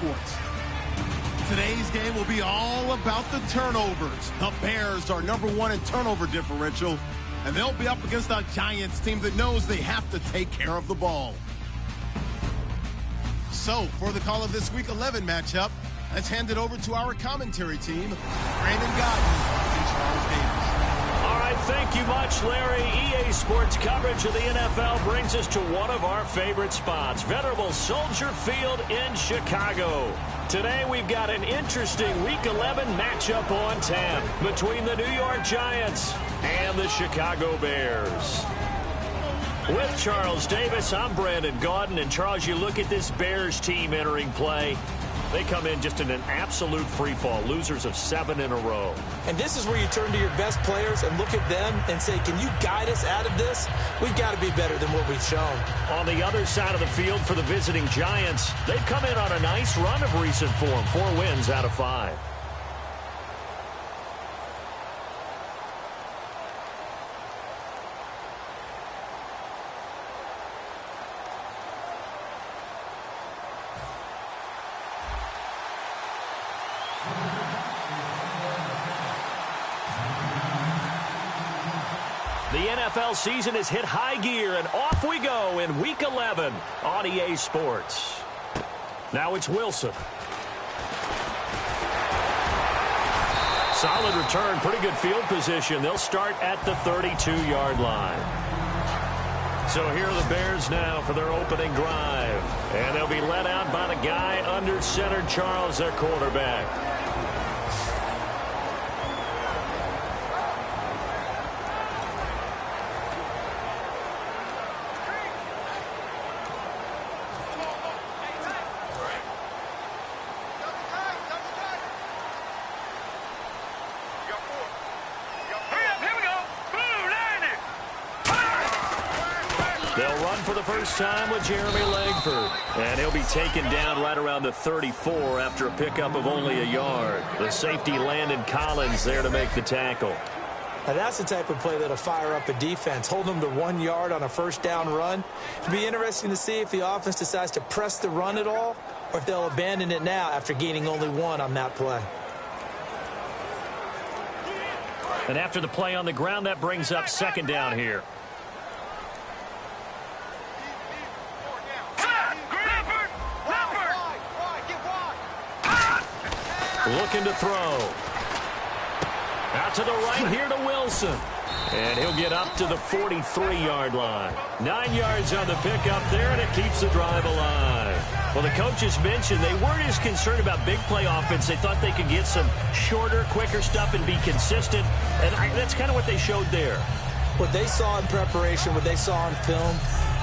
Sports. Today's game will be all about the turnovers. The Bears are #1 in turnover differential, and they'll be up against a Giants team that knows they have to take care of the ball. So, for the call of this Week 11 matchup, let's hand it over to our commentary team, Brandon Gaudin and Charles Davis. All right, thank you much, Larry. EA Sports coverage of the NFL brings us to one of our favorite spots, venerable Soldier Field in Chicago. Today we've got an interesting Week 11 matchup on tap between the New York Giants and the Chicago Bears. With Charles Davis, I'm Brandon Gaudin. And Charles, you look at this Bears team entering play. They come in just in an absolute free-fall, losers of 7 in a row. And this is where you turn to your best players and look at them and say, can you guide us out of this? We've got to be better than what we've shown. On the other side of the field for the visiting Giants, they've come in on a nice run of recent form, 4 wins out of 5. The NFL season has hit high gear, and off we go in Week 11 on EA Sports. Now it's Wilson. Solid return, pretty good field position. They'll start at the 32-yard line. So here are the Bears now for their opening drive. And they'll be led out by the guy under center, Charles, their quarterback. For the first time with Jeremy Langford. And he'll be taken down right around the 34 after a pickup of only a yard. The safety Landon Collins there to make the tackle. Now that's the type of play that'll fire up a defense. Hold them to 1 yard on a first down run. It'll be interesting to see if the offense decides to press the run at all or if they'll abandon it now after gaining only 1 on that play. And after the play on the ground, that brings up second down here. Looking to throw. Out to the right here to Wilson. And he'll get up to the 43-yard line. 9 yards on the pickup there, and it keeps the drive alive. Well, the coaches mentioned they weren't as concerned about big play offense. They thought they could get some shorter, quicker stuff and be consistent. And that's kind of what they showed there. What they saw in preparation, what they saw on film,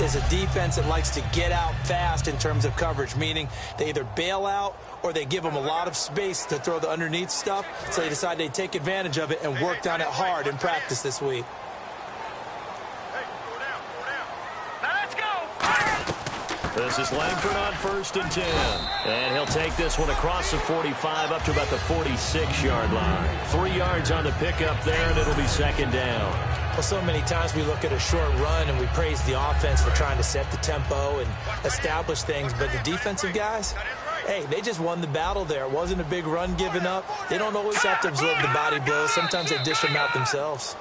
is a defense that likes to get out fast in terms of coverage, meaning they either bail out or they give them a lot of space to throw the underneath stuff, so they decide they take advantage of it and worked on it hard in practice this week. This is Langford on 1st and 10. And he'll take this one across the 45 up to about the 46-yard line. 3 yards on the pickup there, and it'll be second down. Well, so many times we look at a short run and we praise the offense for trying to set the tempo and establish things, but the defensive guys, hey, they just won the battle there. It wasn't a big run given up. They don't always have to absorb the body blows. Sometimes they dish them out themselves.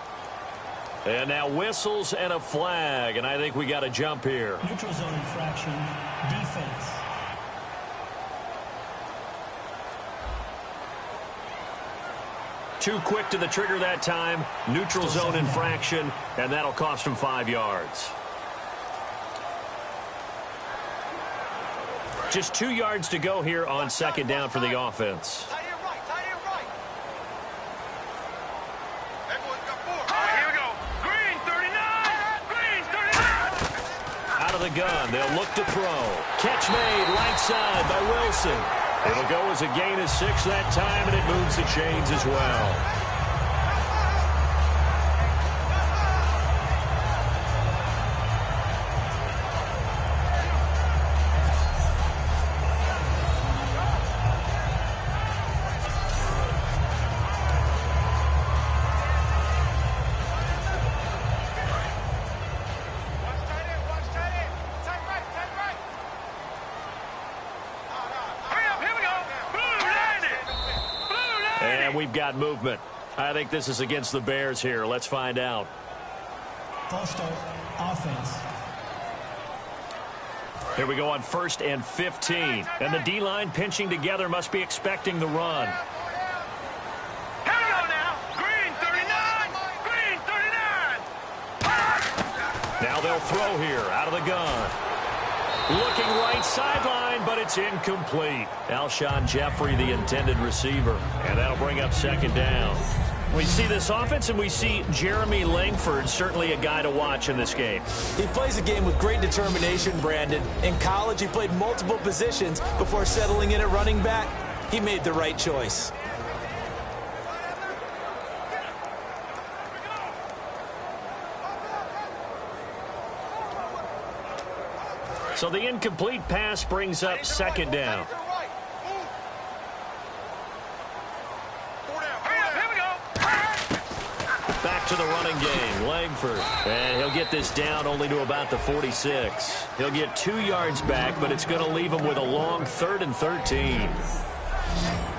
And now whistles and a flag, and I think we got a jump here. Neutral zone infraction, defense. Too quick to the trigger that time. Neutral zone infraction, and that'll cost him 5 yards. Just 2 yards to go here on second down for the offense. Out of the gun, they'll look to throw. Catch made right side by Wilson. It'll go as a gain of 6 that time, and it moves the chains as well. And we've got movement. I think this is against the Bears here. Let's find out. False start, offense. Here we go on 1st and 15. And the D-line pinching together must be expecting the run. Here we go now. Green 39. Green 39. Now they'll throw here out of the gun. Looking right sideline, but it's incomplete. Alshon Jeffrey, the intended receiver. And that'll bring up 2nd down. We see this offense, and we see Jeremy Langford, certainly a guy to watch in this game. He plays a game with great determination, Brandon. In college, he played multiple positions before settling in at running back. He made the right choice. So the incomplete pass brings up 2nd down. Back to the running game, Langford. And he'll get this down only to about the 46. He'll get 2 yards back, but it's going to leave him with a long 3rd and 13.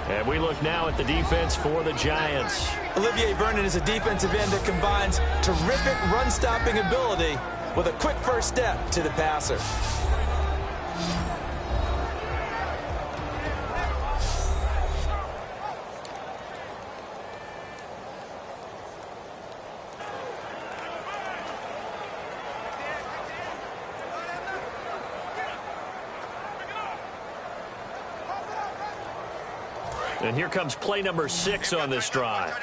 And we look now at the defense for the Giants. Olivier Vernon is a defensive end that combines terrific run-stopping ability with a quick first step to the passer. And here comes play number 6 on this drive.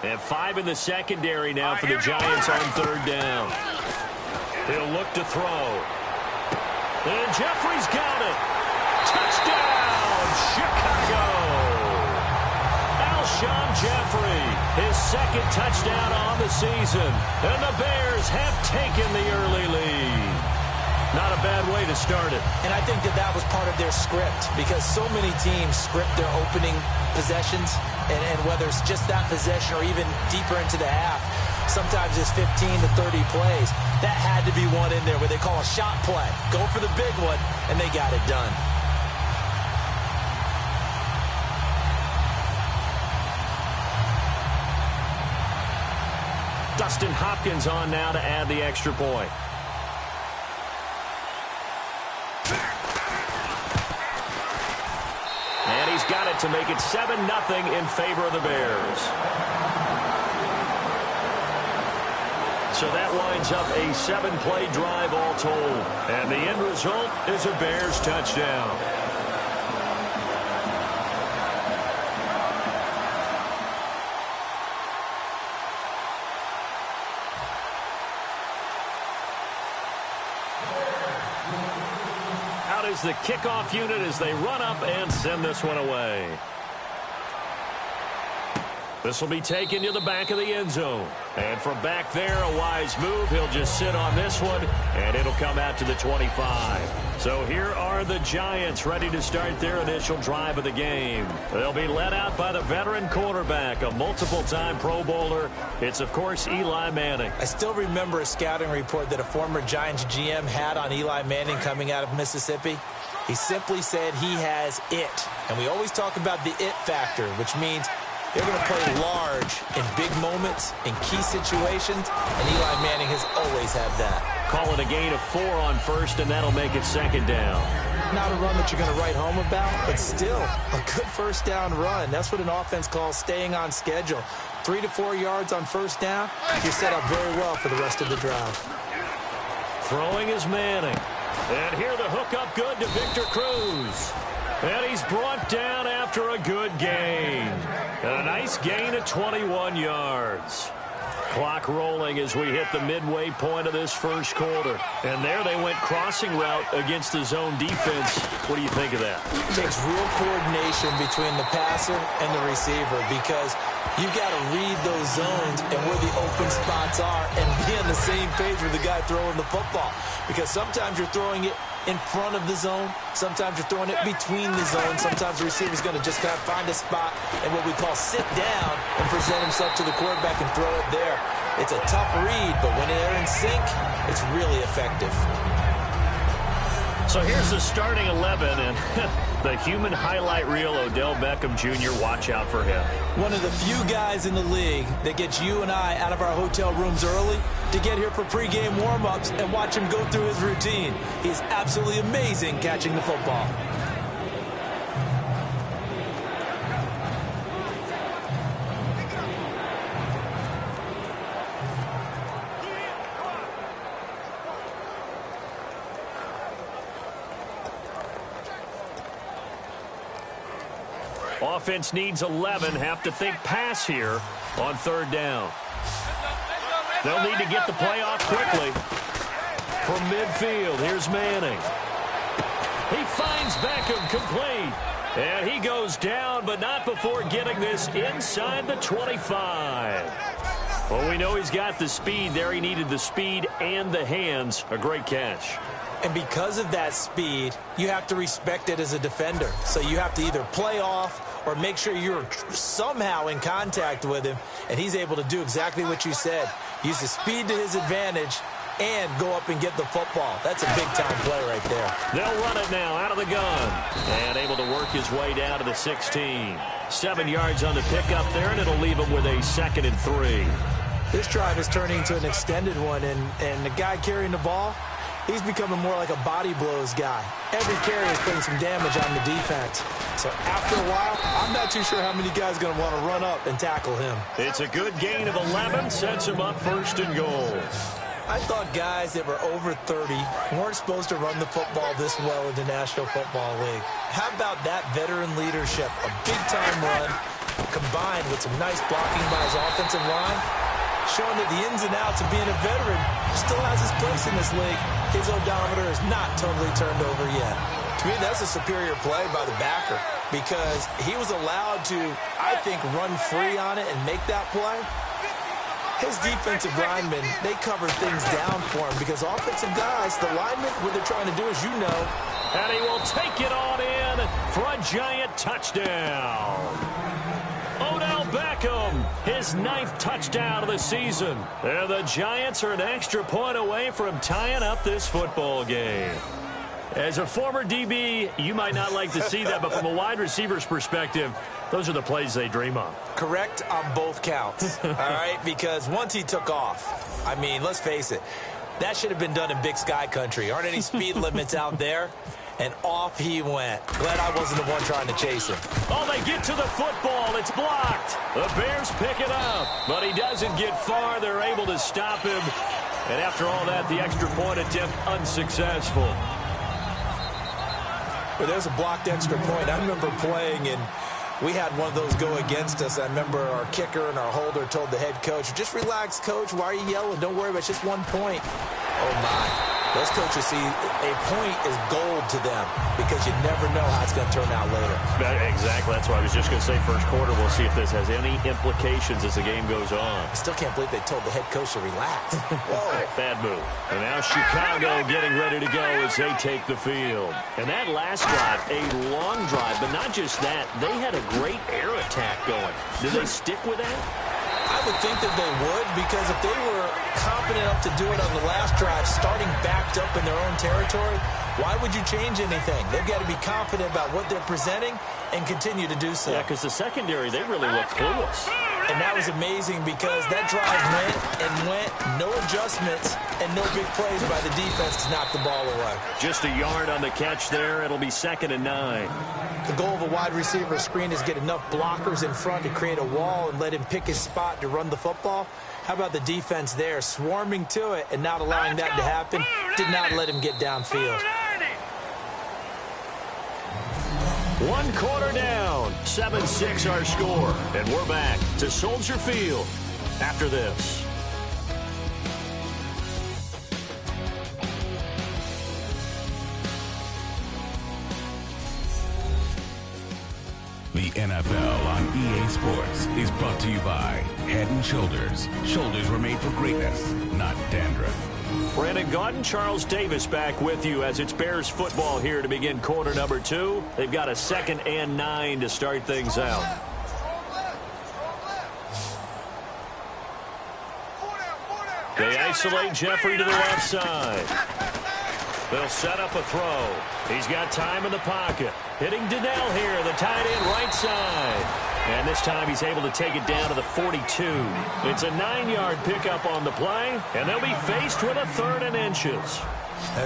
And 5 in the secondary now for the Giants on 3rd down. He'll look to throw. And Jeffrey's got it. Touchdown, Chicago. Alshon Jeffrey, his 2nd touchdown on the season. And the Bears have taken the early lead. Not a bad way to start it. And I think that was part of their script, because so many teams script their opening possessions, and whether it's just that possession or even deeper into the half, sometimes it's 15 to 30 plays. That had to be one in there where they call a shot play. Go for the big one, and they got it done. Dustin Hopkins on now to add the extra point. And he's got it to make it 7-0 in favor of the Bears. So that winds up a 7-play drive all told. And the end result is a Bears touchdown. Out is the kickoff unit as they run up and send this one away. This will be taken to the back of the end zone. And from back there, a wise move. He'll just sit on this one, and it'll come out to the 25. So here are the Giants ready to start their initial drive of the game. They'll be led out by the veteran quarterback, a multiple-time Pro Bowler. It's, of course, Eli Manning. I still remember a scouting report that a former Giants GM had on Eli Manning coming out of Mississippi. He simply said he has it. And we always talk about the it factor, which means they're going to play large in big moments, in key situations, and Eli Manning has always had that. Call it a gain of 4 on first, and that'll make it 2nd down. Not a run that you're going to write home about, but still a good first down run. That's what an offense calls staying on schedule. 3 to 4 yards on first down, you're set up very well for the rest of the drive. Throwing is Manning. And here the hook up good to Victor Cruz. And he's brought down after a good gain. And a nice gain of 21 yards. Clock rolling as we hit the midway point of this first quarter. And there they went crossing route against the zone defense. What do you think of that? It takes real coordination between the passer and the receiver, because you got to read those zones and where the open spots are and be on the same page with the guy throwing the football. Because sometimes you're throwing it in front of the zone. Sometimes you're throwing it between the zones. Sometimes the receiver's going to just kind of find a spot and what we call sit down and present himself to the quarterback and throw it there. It's a tough read, but when they're in sync, it's really effective. So here's the starting 11, and the human highlight reel, Odell Beckham Jr., watch out for him. One of the few guys in the league that gets you and I out of our hotel rooms early to get here for pregame warm-ups and watch him go through his routine. He's absolutely amazing catching the football. Offense needs 11. Have to think pass here on third down. They'll need to get the play off quickly. From midfield, here's Manning. He finds Beckham complete. And he goes down, but not before getting this inside the 25. Well, we know he's got the speed there. He needed the speed and the hands. A great catch. And because of that speed, you have to respect it as a defender. So you have to either play off or make sure you're somehow in contact with him. And he's able to do exactly what you said. Use the speed to his advantage and go up and get the football. That's a big-time play right there. They'll run it now out of the gun. And able to work his way down to the 16. 7 yards on the pickup there, and it'll leave him with a 2nd and 3. This drive is turning into an extended one, and the guy carrying the ball, he's becoming more like a body blows guy. Every carry is putting some damage on the defense. So after a while, I'm not too sure how many guys are going to want to run up and tackle him. It's a good gain of 11, sets him up 1st and goal. I thought guys that were over 30 weren't supposed to run the football this well in the National Football League. How about that veteran leadership? A big-time run combined with some nice blocking by his offensive line, showing that the ins and outs of being a veteran still has his place in this league. His odometer is not totally turned over yet. To me, that's a superior play by the backer because he was allowed to, I think, run free on it and make that play. His defensive linemen, they cover things down for him because offensive guys, the linemen, what they're trying to do, as you know. And he will take it on in for a giant touchdown. Odell Beckham, his 9th touchdown of the season. And the Giants are an extra point away from tying up this football game. As a former DB, you might not like to see that, but from a wide receiver's perspective, those are the plays they dream of. Correct on both counts, all right? Because once he took off, I mean, let's face it, that should have been done in Big Sky country. Aren't any speed limits out there? And off he went. Glad I wasn't the one trying to chase him. Oh, they get to the football. It's blocked. The Bears pick it up, but he doesn't get far. They're able to stop him. And after all that, the extra point attempt unsuccessful. Well, there's a blocked extra point. I remember playing, and we had one of those go against us. I remember our kicker and our holder told the head coach, just relax, coach. Why are you yelling? Don't worry about it. It's just 1 point. Oh, my. Those coaches see a point is gold to them because you never know how it's going to turn out later. Exactly. That's why I was just going to say first quarter. We'll see if this has any implications as the game goes on. I still can't believe they told the head coach to relax. Whoa. Bad move. And now Chicago getting ready to go as they take the field. And that last drive, a long drive, but not just that. They had a great air attack going. Did they stick with that? I would think that they would because if they were confident enough to do it on the last drive, starting backed up in their own territory, why would you change anything? They've got to be confident about what they're presenting and continue to do so. Yeah, because the secondary, they really looked clueless. And that was amazing because that drive went, no adjustments, and no big plays by the defense to knock the ball away. Just a yard on the catch there. It'll be 2nd and 9. The goal of a wide receiver screen is get enough blockers in front to create a wall and let him pick his spot to run the football. How about the defense there, swarming to it and not allowing that to happen? Did not let him get downfield. 1 quarter down, 7-6 our score. And we're back to Soldier Field after this. The NFL on EA Sports is brought to you by Head & Shoulders. Shoulders were made for greatness, not dandruff. Brandon Gaudin, Charles Davis back with you as it's Bears football here to begin quarter number 2. They've got a 2nd and 9 to start things out. They isolate Jeffrey to the left side. They'll set up a throw. He's got time in the pocket. Hitting Donnell here, the tight end right side. And this time he's able to take it down to the 42. It's a 9-yard pickup on the play, and they'll be faced with a 3rd and inches.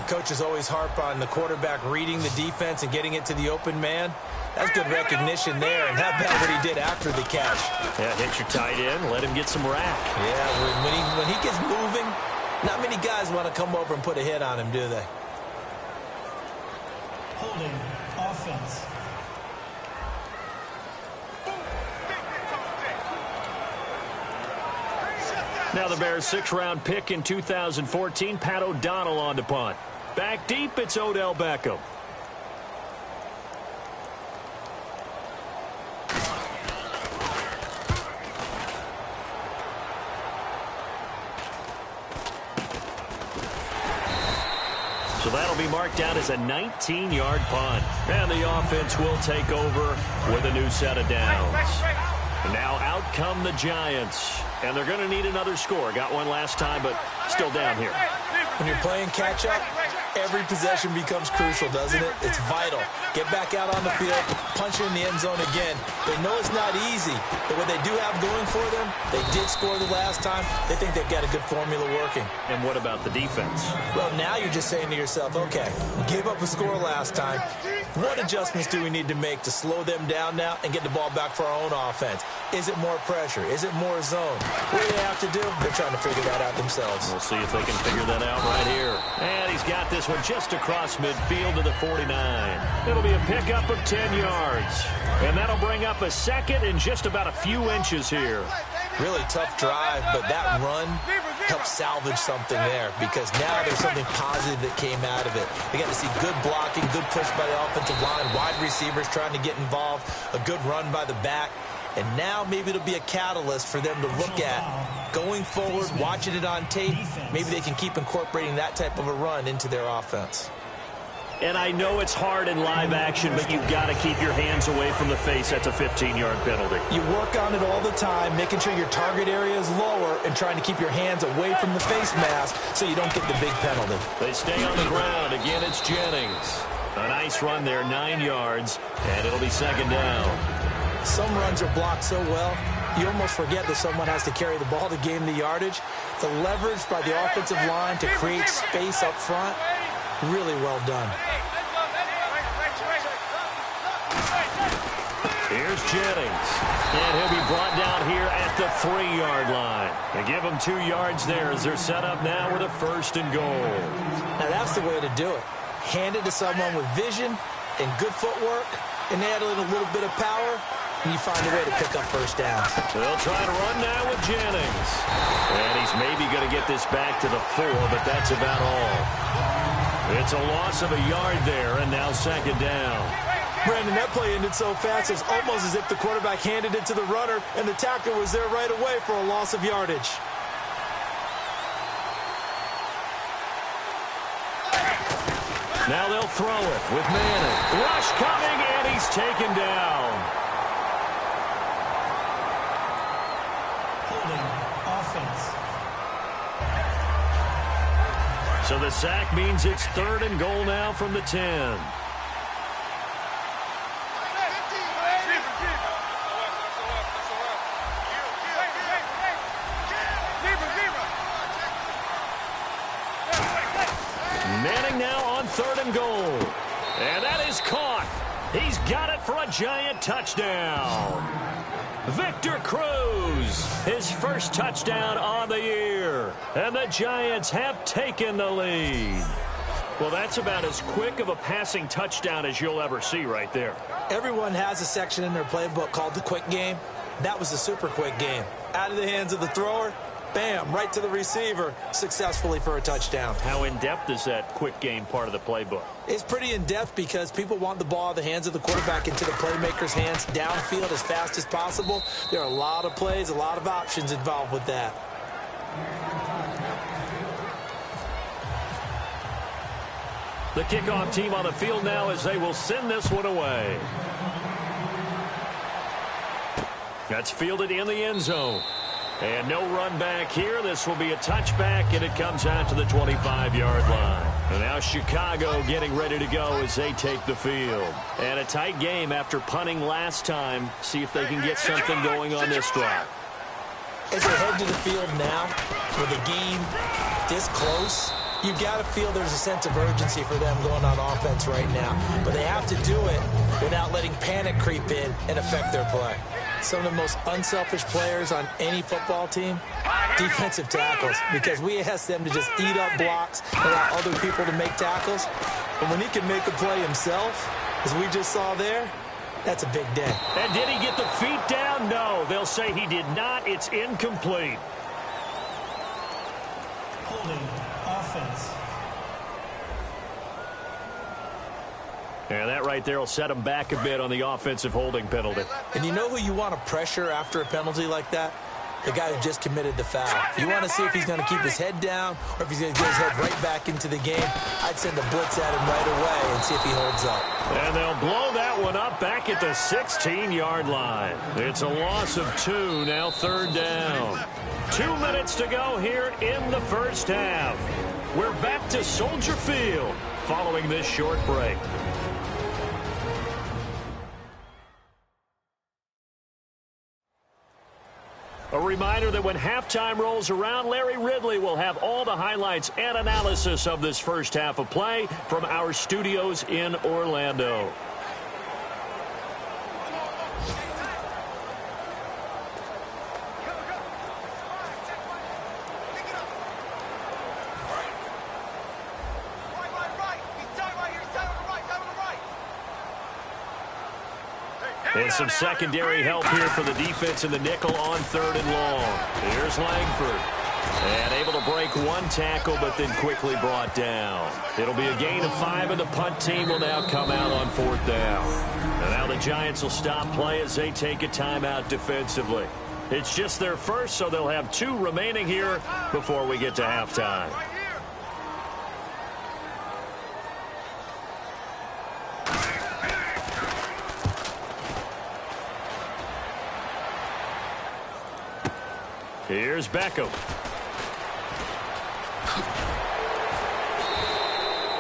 Coaches always harp on the quarterback reading the defense and getting it to the open man. That's good recognition there, and how about what he did after the catch? Yeah, hit your tight end, let him get some rack. Yeah, when he gets moving, not many guys want to come over and put a hit on him, do they? Holding offense. Now the Bears' 6th-round pick in 2014, Pat O'Donnell on to punt. Back deep, it's Odell Beckham. So that'll be marked down as a 19-yard punt. And the offense will take over with a new set of downs. Now out come the Giants. And they're going to need another score. Got one last time, but still down here. When you're playing catch-up, every possession becomes crucial, doesn't it? It's vital. Get back out on the field, punch it in the end zone again. They know it's not easy, but what they do have going for them, they did score the last time. They think they've got a good formula working. And what about the defense? Well, now you're just saying to yourself, okay, gave up a score last time. What adjustments do we need to make to slow them down now and get the ball back for our own offense? Is it more pressure? Is it more zone? What do they have to do? They're trying to figure that out themselves. We'll see if they can figure that out right here. And he's got this one just across midfield to the 49. It'll be a pickup of 10 yards. And that'll bring up a 2nd and just about a few inches here. Really tough drive, but that run helped salvage something there because now there's something positive that came out of it. They got to see good blocking, good push by the offensive line, wide receivers trying to get involved, a good run by the back. And now maybe it'll be a catalyst for them to look at going forward, watching it on tape. Maybe they can keep incorporating that type of a run into their offense. And I know it's hard in live action, but you've got to keep your hands away from the face. That's a 15-yard penalty. You work on it all the time, making sure your target area is lower and trying to keep your hands away from the face mask so you don't get the big penalty. They stay on the ground. Again, it's Jennings. A nice run there, 9 yards, and it'll be 2nd down. Some runs are blocked so well, you almost forget that someone has to carry the ball to gain the yardage. The leverage by the offensive line to create space up front, really well done. Here's Jennings. And he'll be brought down here at the 3-yard line. They give him 2 yards there as they're set up now with a 1st and goal. Now that's the way to do it. Hand it to someone with vision and good footwork, and add in a little bit of power, and you find a way to pick up 1st downs. They'll try to run now with Jennings. And he's maybe going to get this back to the 4, but that's about all. It's a loss of a yard there, and now 2nd down. Brandon, that play ended so fast, it's almost as if the quarterback handed it to the runner, and the tackler was there right away for a loss of yardage. Now they'll throw it with Manning. Rush coming, and he's taken down. Holding offense. So the sack means it's 3rd and goal now from the 10. Manning now on 3rd and goal. And that is caught. He's got it for a Giant touchdown. Victor Cruz, his 1st touchdown on the year. And the Giants have taken the lead. Well, that's about as quick of a passing touchdown as you'll ever see right there. Everyone has a section in their playbook called the quick game. That was the super quick game. Out of the hands of the thrower, bam, right to the receiver, successfully for a touchdown. How in-depth is that quick game part of the playbook? It's pretty in-depth because people want the ball out of the hands of the quarterback into the playmaker's hands downfield as fast as possible. There are a lot of plays, a lot of options involved with that. The kickoff team on the field now as they will send this one away. That's fielded in the end zone. And no run back here. This will be a touchback, and it comes out to the 25-yard line. And now Chicago getting ready to go as they take the field. And a tight game after punting last time. See if they can get something going on this drive. As they head to the field now, with the game this close, you've got to feel there's a sense of urgency for them going on offense right now. But they have to do it without letting panic creep in and affect their play. Some of the most unselfish players on any football team, defensive tackles, because we ask them to just eat up blocks and allow other people to make tackles. And when he can make a play himself, as we just saw there, that's a big day. And did he get the feet down? No, they'll say he did not. It's incomplete. Holding offense. And that right there will set him back a bit on the offensive holding penalty. And you know who you want to pressure after a penalty like that? The guy who just committed the foul. You want to see if he's going to keep his head down or if he's going to get his head right back into the game. I'd send a blitz at him right away and see if he holds up. And they'll blow that one up back at the 16-yard line. It's a loss of 2, now 3rd down. 2 minutes to go here in the first half. We're back to Soldier Field following this short break. A reminder that when halftime rolls around, Larry Ridley will have all the highlights and analysis of this first half of play from our studios in Orlando. And some secondary help here for the defense in the nickel on 3rd and long. Here's Langford. And able to break one tackle, but then quickly brought down. It'll be a gain of 5, and the punt team will now come out on 4th down. And now the Giants will stop play as they take a timeout defensively. It's just their first, so they'll have 2 remaining here before we get to halftime. Here's Beckham.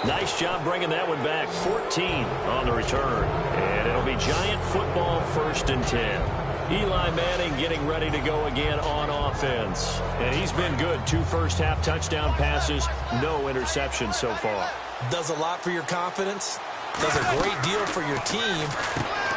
Nice job bringing that one back. 14 on the return. And it'll be Giant football 1st and 10. Eli Manning getting ready to go again on offense. And he's been good. 2 first-half touchdown passes, no interceptions so far. Does a lot for your confidence. Does a great deal for your team.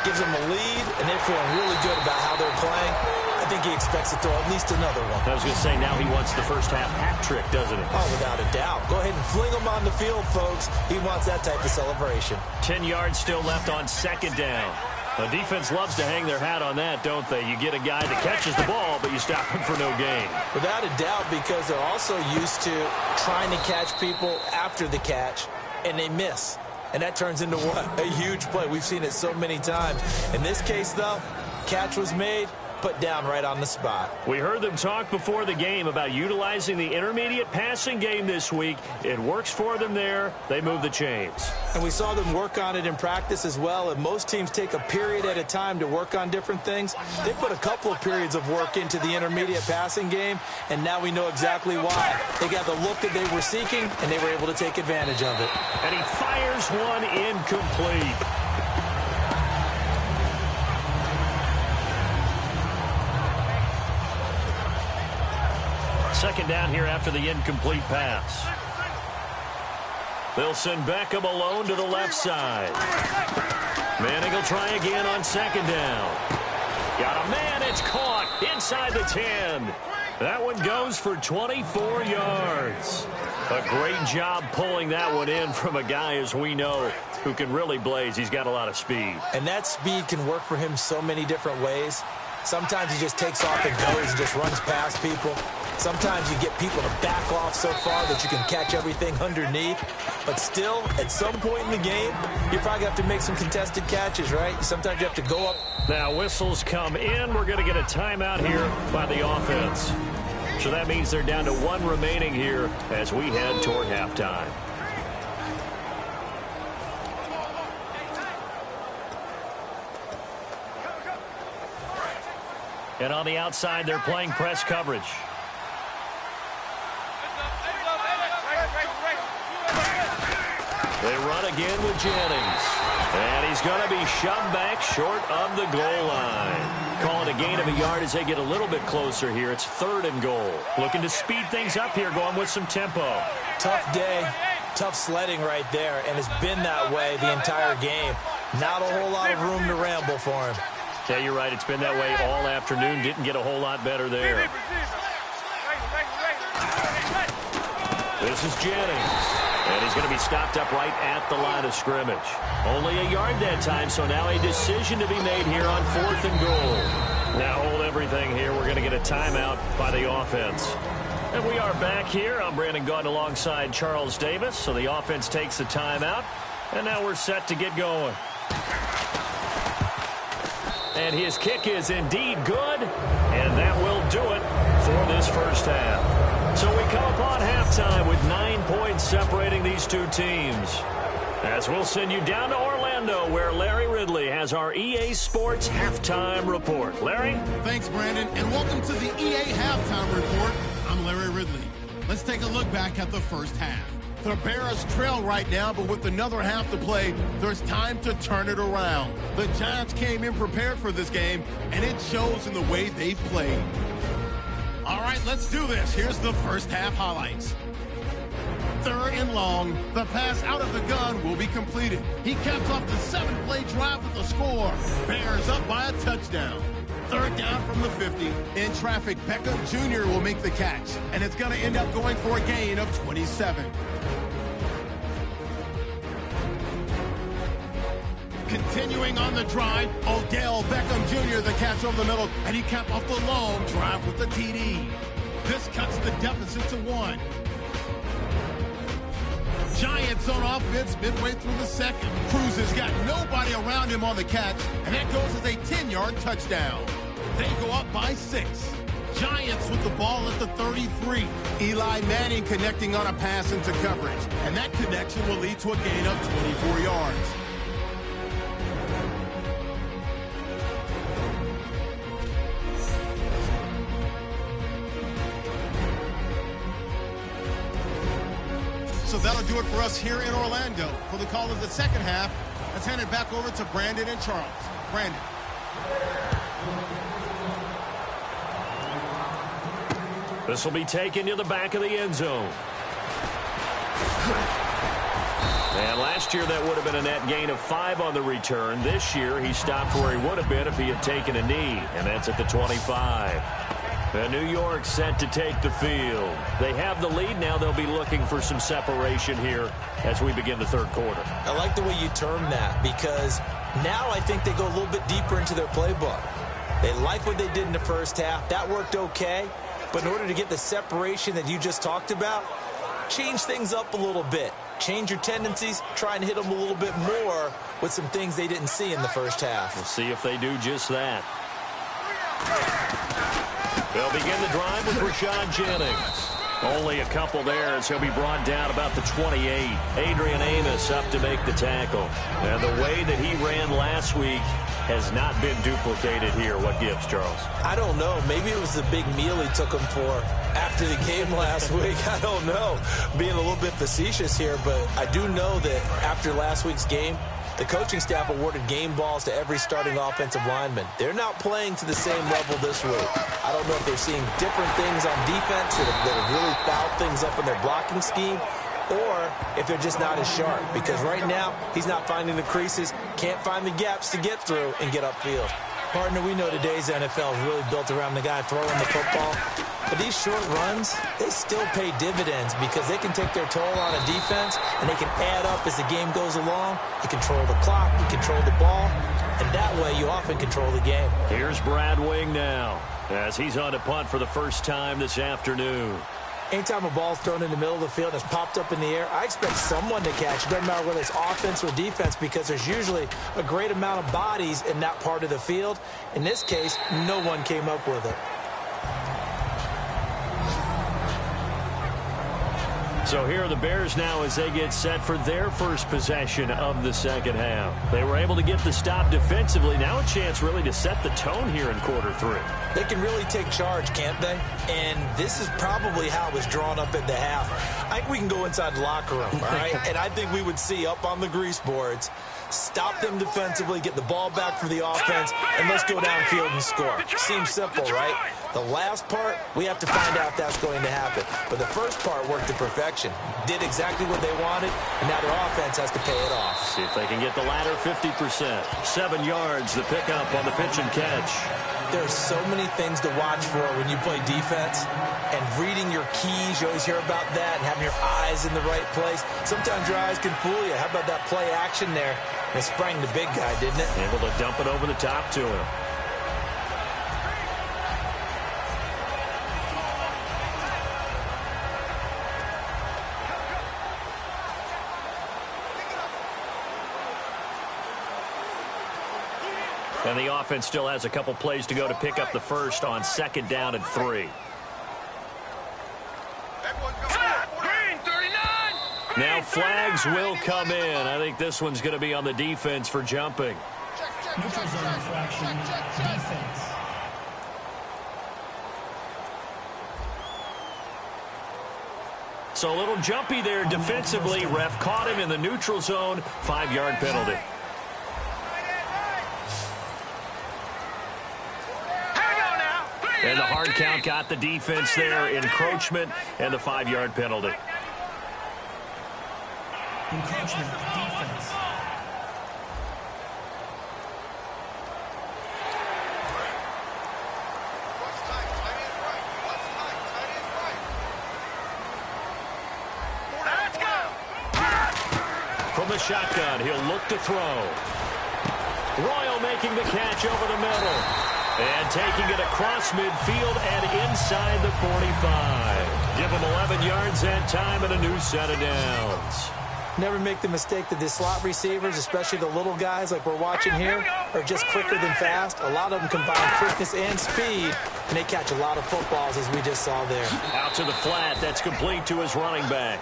Gives them a lead, and they're feeling really good about how they're playing. I think he expects to throw at least another one. I was going to say, now he wants the first half hat trick, doesn't he? Oh, without a doubt. Go ahead and fling him on the field, folks. He wants that type of celebration. 10 yards still left on 2nd down. The defense loves to hang their hat on that, don't they? You get a guy that catches the ball, but you stop him for no gain. Without a doubt, because they're also used to trying to catch people after the catch, and they miss. And that turns into what? A huge play. We've seen it so many times. In this case, though, catch was made, put down right on the spot. We heard them talk before the game about utilizing the intermediate passing game this week. It works for them there. They move the chains. And we saw them work on it in practice as well. And most teams take a period at a time to work on different things. They put a couple of periods of work into the intermediate passing game, and now we know exactly why. They got the look that they were seeking, and they were able to take advantage of it. And he fires one incomplete. Second down here after the incomplete pass. They'll send Beckham alone to the left side. Manning will try again on 2nd down. Got a man, it's caught inside the 10. That one goes for 24 yards. A great job pulling that one in from a guy, as we know, who can really blaze. He's got a lot of speed. And that speed can work for him so many different ways. Sometimes he just takes off and goes and just runs past people. Sometimes you get people to back off so far that you can catch everything underneath. But still, at some point in the game, you probably have to make some contested catches, right? Sometimes you have to go up. Now whistles come in. We're going to get a timeout here by the offense. So that means they're down to 1 remaining here as we head toward halftime. And on the outside, they're playing press coverage. They run again with Jennings. And he's going to be shoved back short of the goal line. Call it a gain of a yard as they get a little bit closer here. It's 3rd and goal. Looking to speed things up here, going with some tempo. Tough day, tough sledding right there, and it's been that way the entire game. Not a whole lot of room to ramble for him. Yeah, you're right. It's been that way all afternoon. Didn't get a whole lot better there. This is Jennings. And he's going to be stopped up right at the line of scrimmage. Only a yard that time, so now a decision to be made here on 4th and goal. Now hold everything here. We're going to get a timeout by the offense. And we are back here. I'm Brandon Gaudin alongside Charles Davis. So the offense takes a timeout. And now we're set to get going. And his kick is indeed good. And that will do it for this first half. So we come upon halftime with 9 points separating these two teams. As we'll send you down to Orlando, where Larry Ridley has our EA Sports Halftime Report. Larry? Thanks, Brandon, and welcome to the EA Halftime Report. I'm Larry Ridley. Let's take a look back at the first half. The Bears trail right now, but with another half to play, there's time to turn it around. The Giants came in prepared for this game, and it shows in the way they've played. All right, let's do this. Here's the first half highlights. 3rd and long. The pass out of the gun will be completed. He caps off the 7-play drive with the score. Bears up by a touchdown. 3rd down from the 50. In traffic, Beckham Jr. will make the catch, and it's going to end up going for a gain of 27. Continuing on the drive, Odell Beckham Jr. the catch over the middle, and he capped off the long drive with the TD. This cuts the deficit to 1. Giants on offense midway through the second. Cruz has got nobody around him on the catch, and that goes as a 10-yard touchdown. They go up by 6. Giants with the ball at the 33. Eli Manning connecting on a pass into coverage, and that connection will lead to a gain of 24 yards. So that'll do it for us here in Orlando. For the call of the second half, let's hand it back over to Brandon and Charles. Brandon. This will be taken to the back of the end zone. And last year that would have been a net gain of 5 on the return. This year he stopped where he would have been if he had taken a knee, and that's at the 25. And New York set to take the field. They have the lead now. They'll be looking for some separation here as we begin the 3rd quarter. I like the way you term that, because now I think they go a little bit deeper into their playbook. They like what they did in the first half. That worked okay. But in order to get the separation that you just talked about, change things up a little bit. Change your tendencies. Try and hit them a little bit more with some things they didn't see in the first half. We'll see if they do just that. They'll begin the drive with Rashad Jennings. Only a couple there as he'll be brought down about the 28. Adrian Amos up to make the tackle. And the way that he ran last week has not been duplicated here. What gives, Charles? I don't know. Maybe it was the big meal he took him for after the game last week. I don't know. Being a little bit facetious here, but I do know that after last week's game, the coaching staff awarded game balls to every starting offensive lineman. They're not playing to the same level this week. I don't know if they're seeing different things on defense that have really fouled things up in their blocking scheme, or if they're just not as sharp. Because right now, he's not finding the creases, can't find the gaps to get through and get upfield. Partner, we know today's NFL is really built around the guy throwing the football. But these short runs, they still pay dividends because they can take their toll on a defense and they can add up as the game goes along. You control the clock, you control the ball, and that way you often control the game. Here's Brad Wing now as he's on to punt for the first time this afternoon. Anytime a ball's thrown in the middle of the field and it's popped up in the air, I expect someone to catch. It doesn't matter whether it's offense or defense because there's usually a great amount of bodies in that part of the field. In this case, no one came up with it. So here are the Bears now as they get set for their first possession of the second half. They were able to get the stop defensively. Now a chance really to set the tone here in quarter 3. They can really take charge, can't they? And this is probably how it was drawn up at the half. I think we can go inside the locker room, all right? And I think we would see up on the grease boards, stop them defensively, get the ball back for the offense, and let's go downfield and score. Seems simple, right? The last part, we have to find out if that's going to happen. But the first part worked to perfection. Did exactly what they wanted, and now their offense has to pay it off. See if they can get the latter 50%. 7 yards, the pickup on the pitch and catch. There's so many things to watch for when you play defense, and reading your keys, you always hear about that, and having your eyes in the right place. Sometimes your eyes can fool you. How about that play action there? It sprang the big guy, didn't it? Able to dump it over the top to him. And the offense still has a couple plays to go to pick up the first on 2nd down and 3. Now flags will come in. I think this one's going to be on the defense for jumping. Neutral zone infraction, defense. So a little jumpy there defensively. Ref caught him in the neutral zone. 5-yard penalty. And the hard count got the defense there. Encroachment and the 5-yard penalty. Encroachment, defense. From the shotgun, he'll look to throw. Royal making the catch over the middle. And taking it across midfield and inside the 45. Give him 11 yards that time and a new set of downs. Never make the mistake that the slot receivers, especially the little guys like we're watching here, are just quicker than fast. A lot of them combine quickness and speed, and they catch a lot of footballs, as we just saw there. Out to the flat. That's complete to his running back.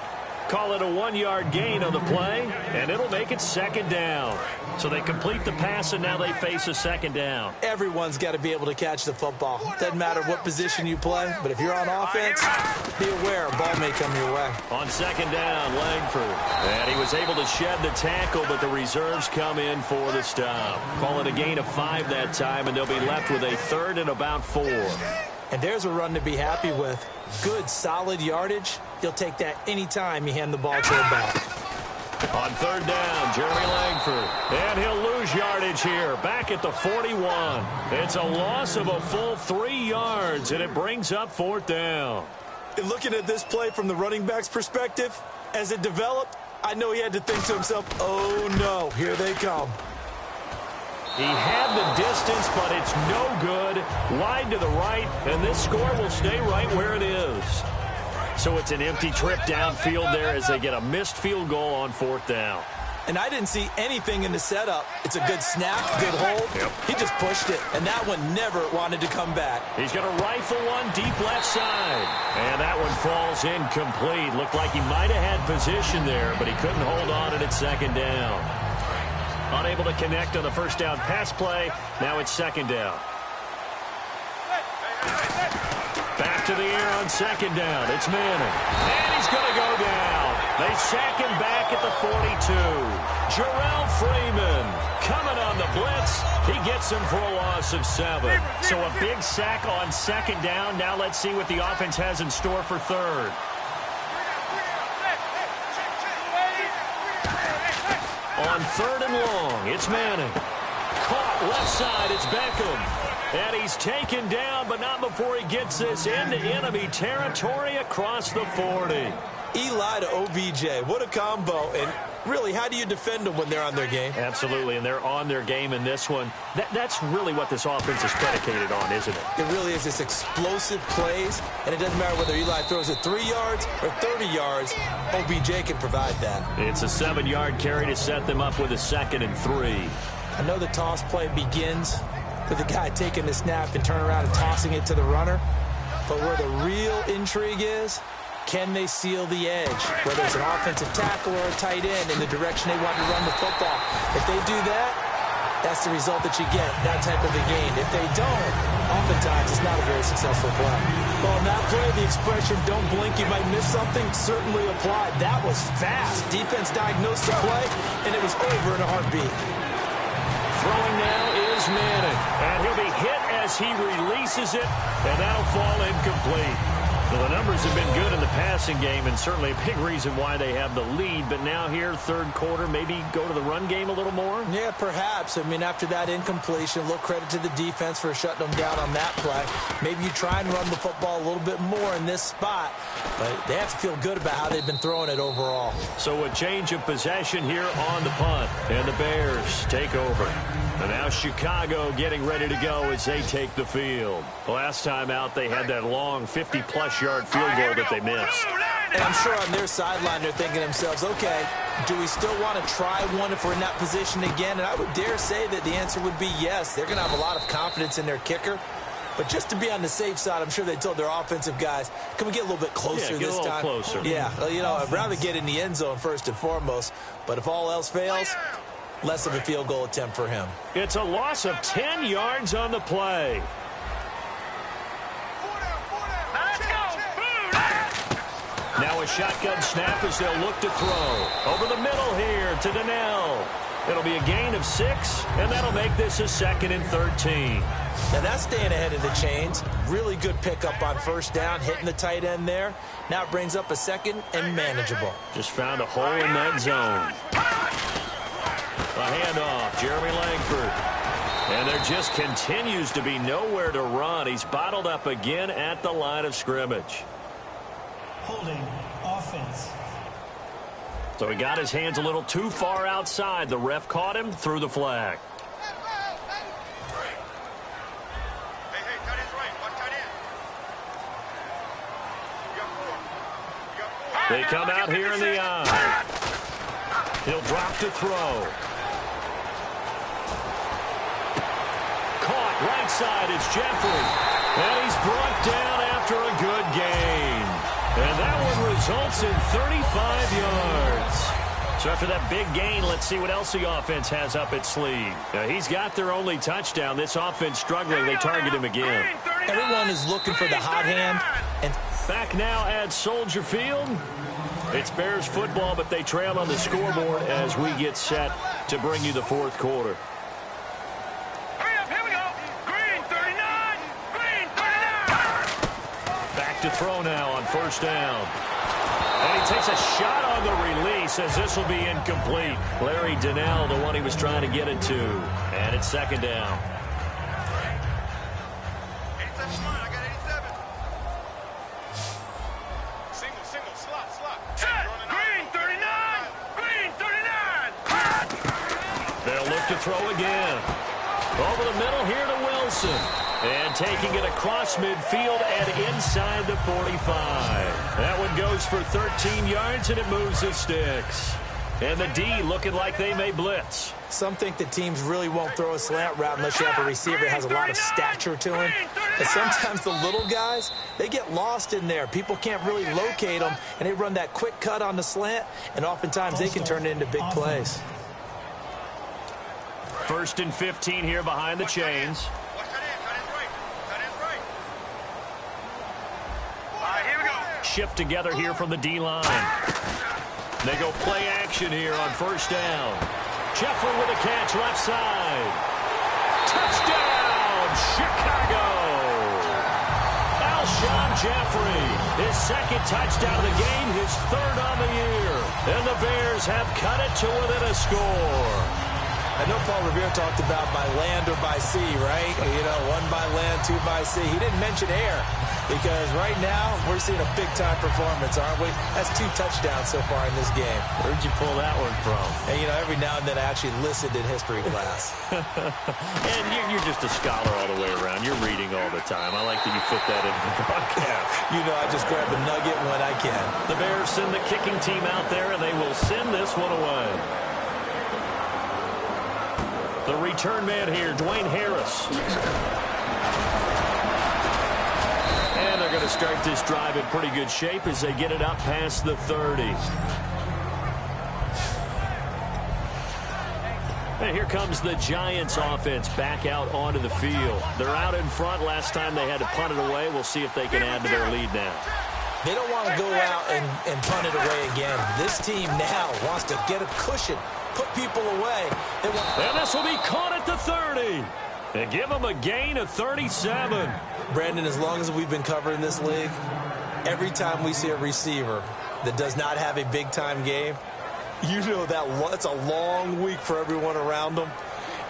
Call it a 1-yard gain on the play, and it'll make it 2nd down. So they complete the pass, and now they face a 2nd down. Everyone's got to be able to catch the football. Doesn't matter what position you play, but if you're on offense, be aware a ball may come your way. On 2nd down, Langford. And he was able to shed the tackle, but the reserves come in for the stop. Call it a gain of 5 that time, and they'll be left with a 3rd and about 4. And there's a run to be happy with. Good, solid yardage. You'll take that anytime you hand the ball to a back. On 3rd down, Jeremy Langford. And he'll lose yardage here. Back at the 41. It's a loss of a full 3 yards, and it brings up 4th down. And looking at this play from the running back's perspective, as it developed, I know he had to think to himself, oh no, here they come. He had the distance, but it's no good. Wide to the right, and this score will stay right where it is. So it's an empty trip downfield there as they get a missed field goal on 4th down. And I didn't see anything in the setup. It's a good snap, good hold. Yep. He just pushed it, and that one never wanted to come back. He's going to rifle one deep left side. And that one falls incomplete. Looked like he might have had position there, but he couldn't hold on it at 2nd down. Unable to connect on the 1st down pass play. Now it's 2nd down. Back to the air on 2nd down. It's Manning. And he's going to go down. They sack him back at the 42. Jarrell Freeman coming on the blitz. He gets him for a loss of 7. So a big sack on 2nd down. Now let's see what the offense has in store for 3rd. On 3rd and long, it's Manning. Caught left side, it's Beckham. And he's taken down, but not before he gets this into enemy territory across the 40. Eli to OBJ. What a combo. And really, how do you defend them when they're on their game? Absolutely, and they're on their game in this one. That's really what this offense is predicated on, isn't it? It really is. It's explosive plays, and it doesn't matter whether Eli throws it 3 yards or 30 yards. OBJ can provide that. It's a 7-yard carry to set them up with a 2nd and 3. I know the toss play begins with the guy taking the snap and turning around and tossing it to the runner. But where the real intrigue is, can they seal the edge, whether it's an offensive tackle or a tight end, in the direction they want to run the football. If they do that, that's the result that you get, that type of a gain. If they don't, oftentimes it's not a very successful play. Well, in that play, the expression, don't blink, you might miss something, certainly applied. That was fast. Defense diagnosed the play, and it was over in a heartbeat. Throwing now is Manning, and he'll be hit as he releases it, and that'll fall incomplete. Well, the numbers have been good in the passing game, and certainly a big reason why they have the lead. But now here, third quarter, maybe go to the run game a little more? Yeah, perhaps. I mean, after that incompletion, a little credit to the defense for shutting them down on that play. Maybe you try and run the football a little bit more in this spot, but they have to feel good about how they've been throwing it overall. So a change of possession here on the punt, and the Bears take over. And now Chicago getting ready to go as they take the field. Last time out, they had that long 50-plus yard field goal that they missed. And I'm sure on their sideline they're thinking to themselves, okay, do we still want to try one if we're in that position again? And I would dare say that the answer would be yes. They're going to have a lot of confidence in their kicker. But just to be on the safe side, I'm sure they told their offensive guys, can we get a little bit closer this time? Yeah, get a little closer. Yeah, well, you know, I'd rather get in the end zone first and foremost. But if all else fails, less of a field goal attempt for him. It's a loss of 10 yards on the play. Now a shotgun snap as they'll look to throw. Over the middle here to Donnell. It'll be a gain of 6, and that'll make this a 2nd and 13. Now that's staying ahead of the chains. Really good pickup on first down, hitting the tight end there. Now it brings up a 2nd and manageable. Just found a hole in that zone. A handoff, Jeremy Langford. And there just continues to be nowhere to run. He's bottled up again at the line of scrimmage. Holding offense. So he got his hands a little too far outside. The ref caught him, threw the flag. They come out here in the eye. He'll drop to throw. Caught right side. It's Jeffrey. And he's brought down after a good gain. And that one results in 35 yards. So after that big gain, let's see what else the offense has up its sleeve. Now, he's got their only touchdown. This offense struggling. They target him again. Everyone is looking for the hot hand. And back now at Soldier Field. It's Bears football, but they trail on the scoreboard as we get set to bring you the fourth quarter. Here we go. Green 39. Green 39. Back to throw now on first down. And he takes a shot on the release as this will be incomplete. Larry Donnell, the one he was trying to get it to. And it's 2nd down. 87 line. I got 87. Single, slot. Set. Green 39. Green 39. They'll look to throw again. Over the middle here to Wilson. And taking it across midfield and inside the 45. That one goes for 13 yards, and it moves the sticks. And the D looking like they may blitz. some think that teams really won't throw a slant route unless you have a receiver that has a lot of stature to him. But sometimes the little guys, they get lost in there. People can't really locate them, and they run that quick cut on the slant, and oftentimes they can turn it into big plays. 1st and 15 here behind the chains. Shift together here from the D-line. They go play action here on first down. Jeffrey with a catch left side. Touchdown, Chicago! Alshon Jeffrey, his 2nd touchdown of the game, his 3rd on the year. And the Bears have cut it to within a score. I know Paul Revere talked about by land or by sea, right? You know, 1 by land, 2 by sea. He didn't mention air because right now we're seeing a big-time performance, aren't we? That's 2 touchdowns so far in this game. Where'd you pull that one from? And, you know, every now and then I actually listened in history class. And you're just a scholar all the way around. You're reading all the time. I like that you fit that into the broadcast. You know, I just grab a nugget when I can. The Bears send the kicking team out there, and they will send this one away. The return man here, Dwayne Harris. And they're going to to start this drive in pretty good shape as they get it up past the 30. And here comes the Giants offense back out onto the field. They're out in front. Last time they had to punt it away. We'll see if they can add to their lead now. They don't want to go out and punt it away again. This team now wants to get a cushion, put people away. And this will be caught at the 30. And give them a gain of 37. Brandon, as long as we've been covering this league, every time we see a receiver that does not have a big-time game, you know that it's a long week for everyone around him.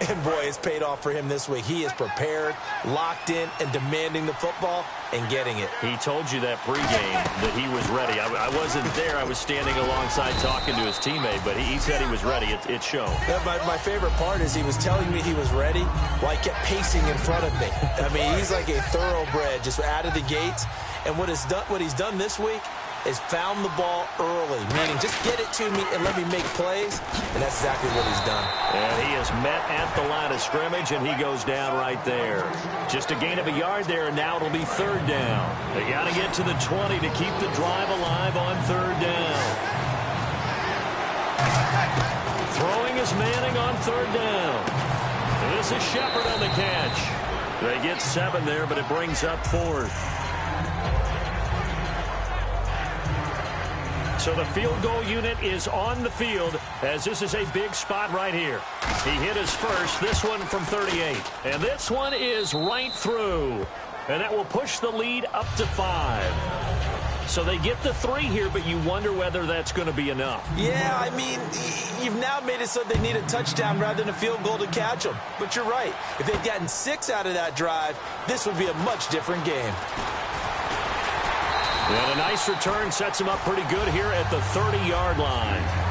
And, boy, it's paid off for him this week. He is prepared, locked in, and demanding the football and getting it. He told you that pregame that he was ready. I wasn't there. I was standing alongside talking to his teammate, but he said he was ready. It showed. My favorite part is he was telling me he was ready while he kept pacing in front of me. I mean, he's like a thoroughbred just out of the gates. And what he's done this week is found the ball early, meaning just get it to me and let me make plays, and that's exactly what he's done. And he is met at the line of scrimmage, and he goes down right there. Just a gain of a yard there, and now it'll be third down. They got to get to the 20 to keep the drive alive on third down. Throwing is Manning on third down. And this is Shepard on the catch. They get 7 there, but it brings up fourth. So the field goal unit is on the field as this is a big spot right here. He hit his first, this one from 38. And this one is right through. And that will push the lead up to 5. So they get the 3 here, but you wonder whether that's going to be enough. Yeah, I mean, you've now made it so they need a touchdown rather than a field goal to catch them. But you're right. If they'd gotten 6 out of that drive, this would be a much different game. And a nice return sets him up pretty good here at the 30-yard line.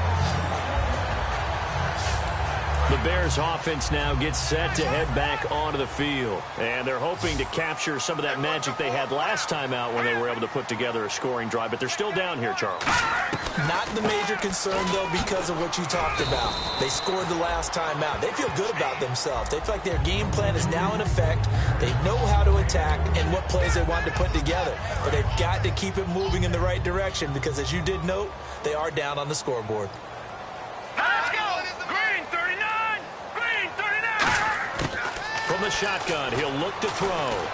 The Bears offense now gets set to head back onto the field. And they're hoping to capture some of that magic they had last time out when they were able to put together a scoring drive. But they're still down here, Charles. Not the major concern, though, because of what you talked about. They scored the last time out. They feel good about themselves. They feel like their game plan is now in effect. They know how to attack and what plays they want to put together. But they've got to keep it moving in the right direction because, as you did note, they are down on the scoreboard. Let's go! Green 39! Green 39! From the shotgun, he'll look to throw.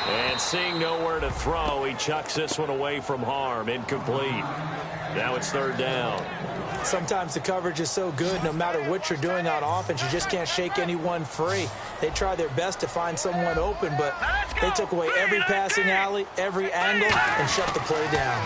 And seeing nowhere to throw, he chucks this one away from harm. Incomplete. Now it's third down. Sometimes the coverage is so good, no matter what you're doing on offense, you just can't shake anyone free. They try their best to find someone open, but they took away every passing alley, every angle, and shut the play down.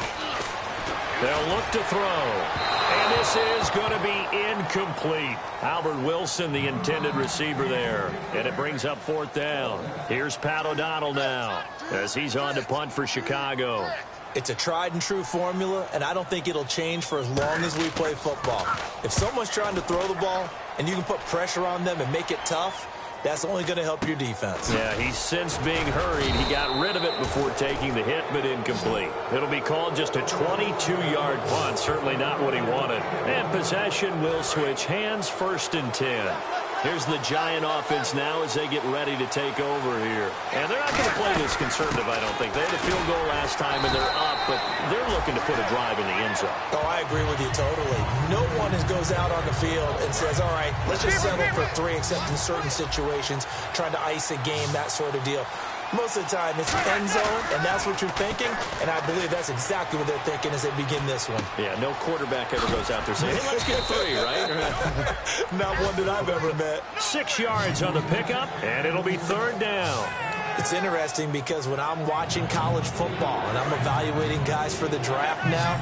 They'll look to throw. And this is going to be incomplete. Albert Wilson, the intended receiver there. And it brings up fourth down. Here's Pat O'Donnell now as he's on to punt for Chicago. It's a tried-and-true formula, and I don't think it'll change for as long as we play football. If someone's trying to throw the ball and you can put pressure on them and make it tough, that's only going to help your defense. Yeah, he's since being hurried. He got rid of it before taking the hit, but incomplete. It'll be called just a 22-yard punt, certainly not what he wanted. And possession will switch hands, 1st and 10. Here's the Giant offense now as they get ready to take over here. And they're not going to play this conservative, I don't think. They had a field goal last time, and they're up, but they're looking to put a drive in the end zone. Oh, I agree with you totally. No one goes out on the field and says, all right, let's just settle for 3, except in certain situations, trying to ice a game, that sort of deal. Most of the time, it's end zone, and that's what you're thinking, and I believe that's exactly what they're thinking as they begin this one. Yeah, no quarterback ever goes out there saying, hey, let's get 3, right? Not one that I've ever met. 6 yards on the pickup, and it'll be third down. It's interesting because when I'm watching college football and I'm evaluating guys for the draft now,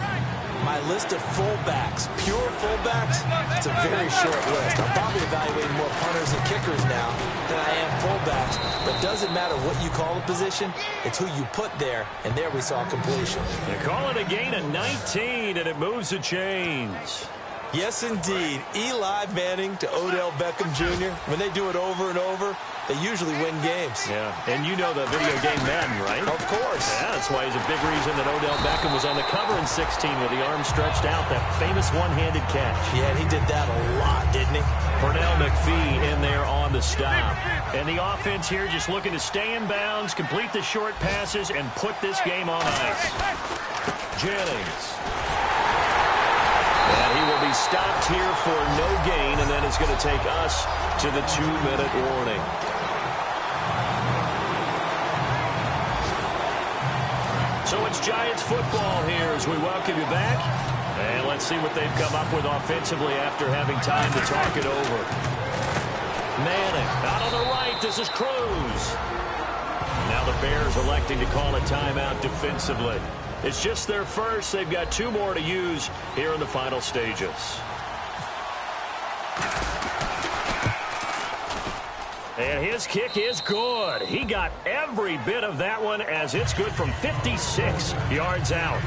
my list of fullbacks, pure fullbacks, it's a very short list. I'm probably evaluating more punters and kickers now than I am fullbacks. But it doesn't matter what you call the position, it's who you put there, and there we saw completion. They call it a gain of 19, and it moves the chains. Yes, indeed. Eli Manning to Odell Beckham Jr. When they do it over and over, they usually win games. Yeah, and you know the video game Madden, right? Of course. Yeah, that's why he's a big reason that Odell Beckham was on the cover in 16 with the arm stretched out, that famous one-handed catch. Yeah, and he did that a lot, didn't he? Pernell McPhee in there on the stop. And the offense here just looking to stay in bounds, complete the short passes, and put this game on ice. Jennings. And he will be stopped here for no gain, and then it's going to take us to the 2-minute warning. So it's Giants football here as we welcome you back. And let's see what they've come up with offensively after having time to talk it over. Manning out on the right. This is Cruz. Now the Bears electing to call a timeout defensively. It's just their first. They've got 2 more to use here in the final stages. And his kick is good. He got every bit of that one as it's good from 56 yards out.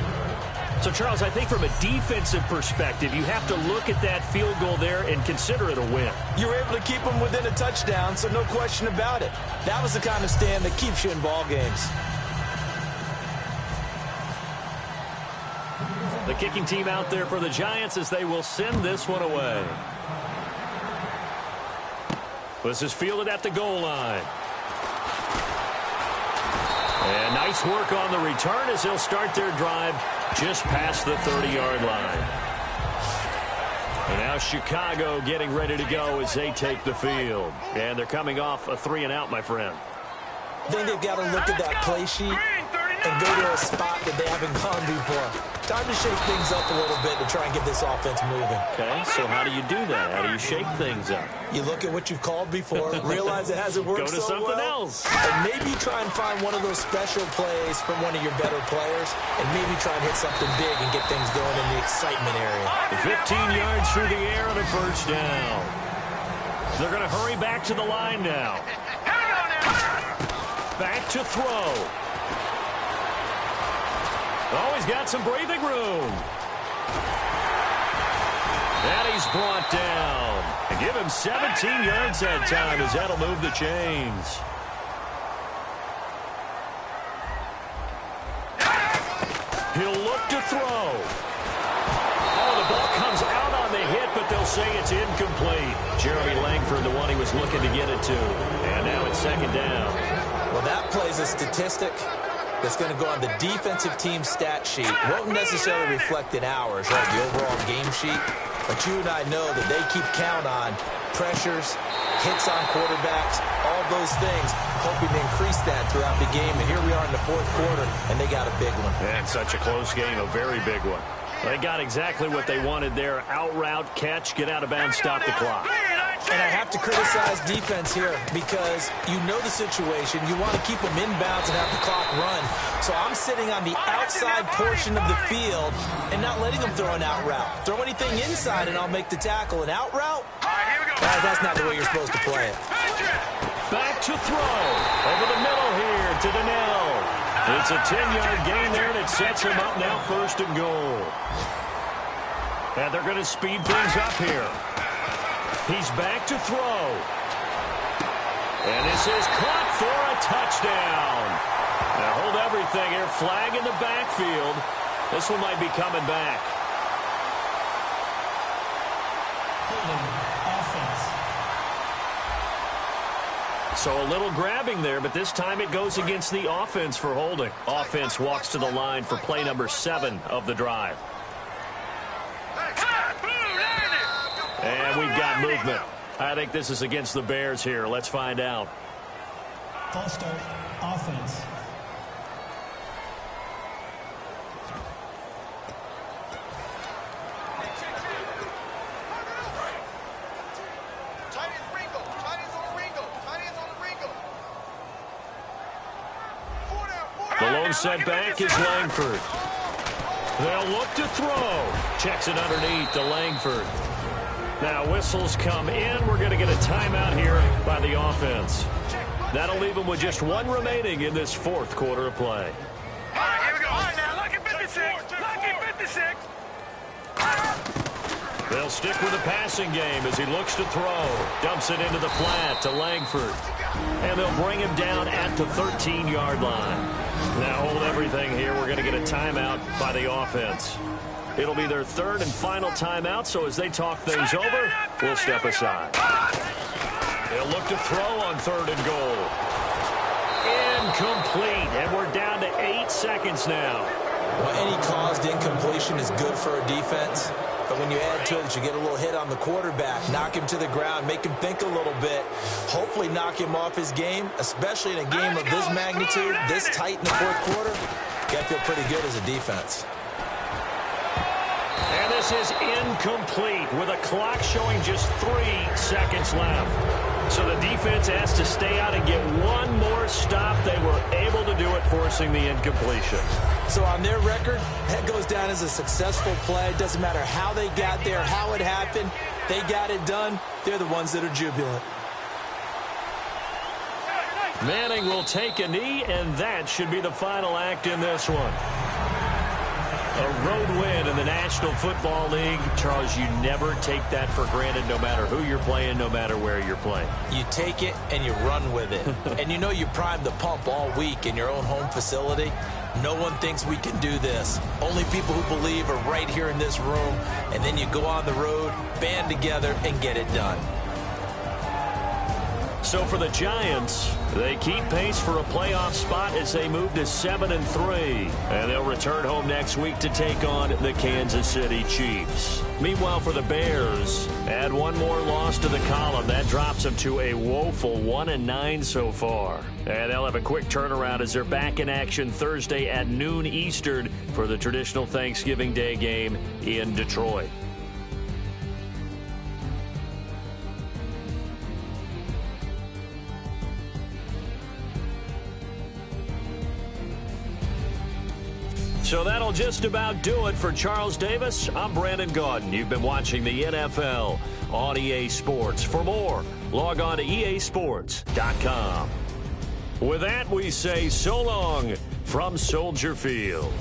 So, Charles, I think from a defensive perspective, you have to look at that field goal there and consider it a win. You were able to keep them within a touchdown, so no question about it. That was the kind of stand that keeps you in ball games. The kicking team out there for the Giants as they will send this one away. This is fielded at the goal line. And nice work on the return as they'll start their drive just past the 30-yard line. And now Chicago getting ready to go as they take the field. And they're coming off a 3-and-out, my friend. I think they've got to look at that play sheet and go to a spot that they haven't gone before. Time to shake things up a little bit to try and get this offense moving. Okay, so how do you do that? How do you shake things up? You look at what you've called before, realize it hasn't worked so well. Go to something else. And maybe try and find one of those special plays from one of your better players, and maybe try and hit something big and get things going in the excitement area. 15 yards through the air and a first down. They're going to hurry back to the line now. Back to throw. Oh, he's got some breathing room. And he's brought down. And give him 17 yards that time as that'll move the chains. He'll look to throw. Oh, the ball comes out on the hit, but they'll say it's incomplete. Jeremy Langford, the one he was looking to get it to. And now it's second down. Well, that plays a statistic that's going to go on the defensive team stat sheet. Won't necessarily reflect in ours, right, the overall game sheet. But you and I know that they keep count on pressures, hits on quarterbacks, all those things, hoping to increase that throughout the game. And here we are in the 4th quarter, and they got a big one. And such a close game, a very big one. They got exactly what they wanted there. Out route, catch, get out of bounds, stop the clock. And I have to criticize defense here because you know the situation. You want to keep them in bounds and have the clock run. So I'm sitting on the outside portion of the field and not letting them throw an out route. Throw anything inside and I'll make the tackle. An out route? That's not the way you're supposed to play it. Back to throw. Over the middle here to Donnell. It's a 10-yard gain there, and it sets him up now 1st and goal. And they're going to speed things up here. He's back to throw. And this is caught for a touchdown. Now hold everything here. Flag in the backfield. This one might be coming back. Holding offense. So a little grabbing there, but this time it goes against the offense for holding. Offense walks to the line for play number 7 of the drive. And we've got movement. I think this is against the Bears here. Let's find out. False start, offense. The lone setback is Langford. They'll look to throw. Checks it underneath to Langford. Now whistles come in. We're going to get a timeout here by the offense. That'll leave them with just 1 remaining in this 4th quarter of play. All right, here we go. All right, now, lucky 56. Lucky 56. They'll stick with the passing game as he looks to throw. Dumps it into the flat to Langford. And they'll bring him down at the 13-yard line. Now hold everything here. We're going to get a timeout by the offense. It'll be their third and final timeout, so as they talk things over, we'll step aside. They'll look to throw on 3rd and goal. Incomplete, and we're down to 8 seconds now. Well, any caused incompletion is good for a defense. But when you add to it, you get a little hit on the quarterback, knock him to the ground, make him think a little bit, hopefully knock him off his game, especially in a game of this magnitude, this tight in the 4th quarter. Got to feel pretty good as a defense. And this is incomplete with a clock showing just 3 seconds left. So the defense has to stay out and get one more stop. They were able to do it, forcing the incompletion. So on their record, that goes down as a successful play. Doesn't matter how they got there, how it happened. They got it done. They're the ones that are jubilant. Manning will take a knee, and that should be the final act in this one. A road win in the National Football League. Charles, you never take that for granted, no matter who you're playing, no matter where you're playing. You take it and you run with it. And you know you primed the pump all week in your own home facility. No one thinks we can do this. Only people who believe are right here in this room. And then you go on the road, band together, and get it done. So for the Giants, they keep pace for a playoff spot as they move to 7-3. And they'll return home next week to take on the Kansas City Chiefs. Meanwhile, for the Bears, add one more loss to the column. That drops them to a woeful 1-9 so far. And they'll have a quick turnaround as they're back in action Thursday at noon Eastern for the traditional Thanksgiving Day game in Detroit. So that'll just about do it for Charles Davis. I'm Brandon Gaudin. You've been watching the NFL on EA Sports. For more, log on to easports.com. With that, we say so long from Soldier Field.